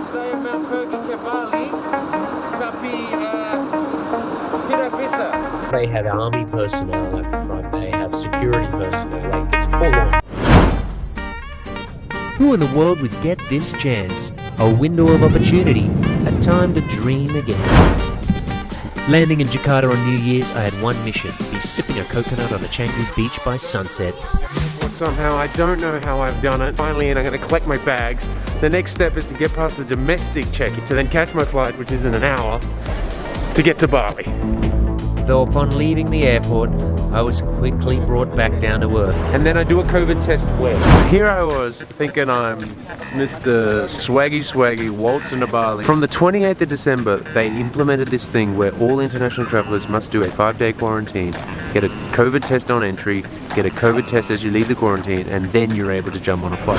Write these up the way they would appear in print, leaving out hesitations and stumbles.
saya mau pergi ke Bali, tapi tidak bisa. They have army personnel at the front. They have security personnel. Like, it's full on. Who in the world would get this chance? A window of opportunity, a time to dream again. Landing in Jakarta on New Year's, I had one mission: be sipping a coconut on the Canggu beach by sunset. Somehow, I don't know how I've done it. Finally, and I'm going to collect my bags. The next step is to get past the domestic check, to then catch my flight, which is in an hour, to get to Bali. Though upon leaving the airport, I was quickly brought back down to earth. And then I do a COVID test where? Here I was, thinking I'm Mr. Swaggy waltzing to Bali. From the 28th of December, they implemented this thing where all international travelers must do a 5-day quarantine, get a COVID test on entry, get a COVID test as you leave the quarantine, and then you're able to jump on a flight.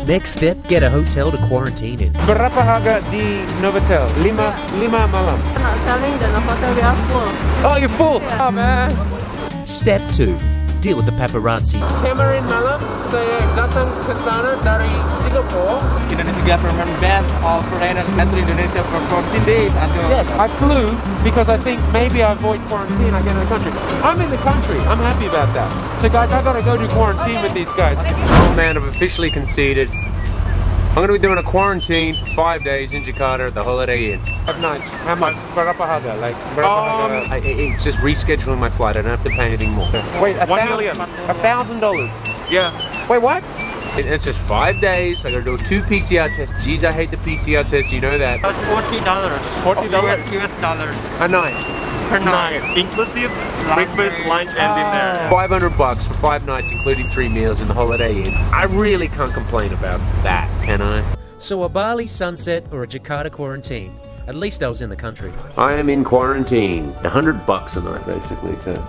Next step, get a hotel to quarantine in. Berapa harga di Novotel? Lima malam. Not selling the hotel, we are full. Oh, you're full? Yeah. Oh, man. Step 2. Deal with the paparazzi. Kemarin malam, saya datang ke sana dari Singapur. Indonesia government banned all foreigners entering Indonesia for 14 days until... Yes, I flew because I think maybe I avoid quarantine, I get in the country. I'm in the country, I'm happy about that. So guys, I gotta go do quarantine with these guys. Oh man, I've officially conceded. I'm gonna be doing a quarantine for 5 days in Jakarta at the Holiday Inn. 5 nights. How much? Berapa harga? Like, it's just rescheduling my flight. I don't have to pay anything more. Wait, $1 million. $1,000? Yeah. Wait, what? It's just 5 days. I gotta do 2 PCR tests. Jeez, I hate the PCR test. You know that. $40. US dollars. A night. Per night. Inclusive breakfast, lunch, and dinner. $500 for 5 nights, including 3 meals in the Holiday Inn. I really can't complain about that, can I? So a Bali sunset or a Jakarta quarantine? At least I was in the country. I am in quarantine. $100 a night, basically, to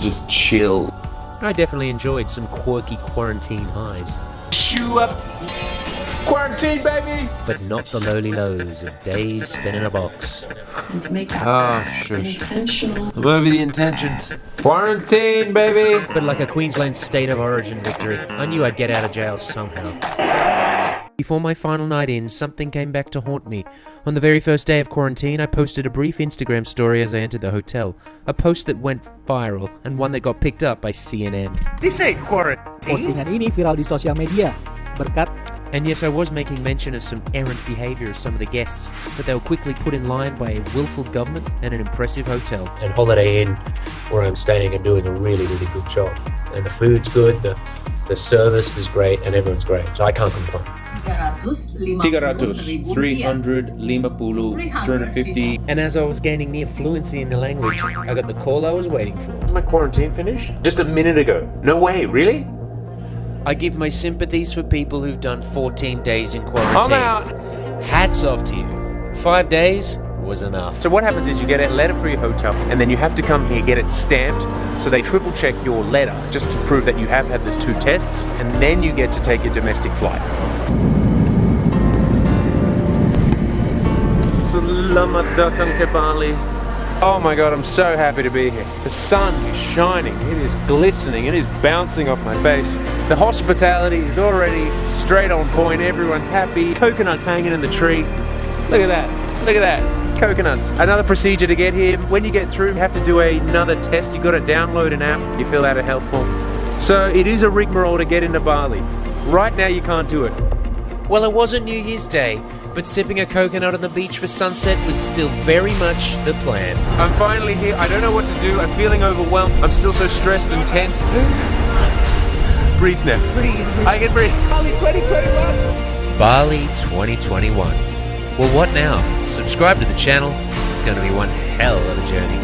just chill. I definitely enjoyed some quirky quarantine highs. Chew up. Quarantine, baby! But not the lowly lows of days spent in a box. Shush. I'm over the intentions. Quarantine, baby! But like a Queensland state of origin victory, I knew I'd get out of jail somehow. Before my final night in, something came back to haunt me. On the very first day of quarantine, I posted a brief Instagram story as I entered the hotel. A post that went viral, and one that got picked up by CNN. This ain't quarantine! Postingan ini viral di sosial media, berkat. And yes, I was making mention of some errant behaviour of some of the guests, but they were quickly put in line by a willful government and an impressive hotel. And Holiday Inn, where I'm staying, are doing a really, really good job. And the food's good, the service is great, and everyone's great. So I can't complain. 350, 350. And as I was gaining near fluency in the language, I got the call I was waiting for. Is my quarantine finished? Just a minute ago. No way, really? I give my sympathies for people who've done 14 days in quarantine. I'm out. Hats off to you. 5 days was enough. So what happens is you get a letter for your hotel, and then you have to come here, get it stamped, so they triple check your letter just to prove that you have had those 2 tests, and then you get to take your domestic flight. Selamat datang ke Bali. Oh my god, I'm so happy to be here. The sun is shining, it is glistening, it is bouncing off my face. The hospitality is already straight on point, everyone's happy. Coconuts hanging in the tree. Look at that, look at that. Coconuts. Another procedure to get here. When you get through, you have to do another test. You've got to download an app. You fill out a health form. So it is a rigmarole to get into Bali. Right now you can't do it. Well, it wasn't New Year's Day, but sipping a coconut on the beach for sunset was still very much the plan. I'm finally here. I don't know what to do. I'm feeling overwhelmed. I'm still so stressed and tense. Breathe now. Breathe. I can breathe. Bali 2021. Bali 2021. Well, what now? Subscribe to the channel. It's going to be one hell of a journey.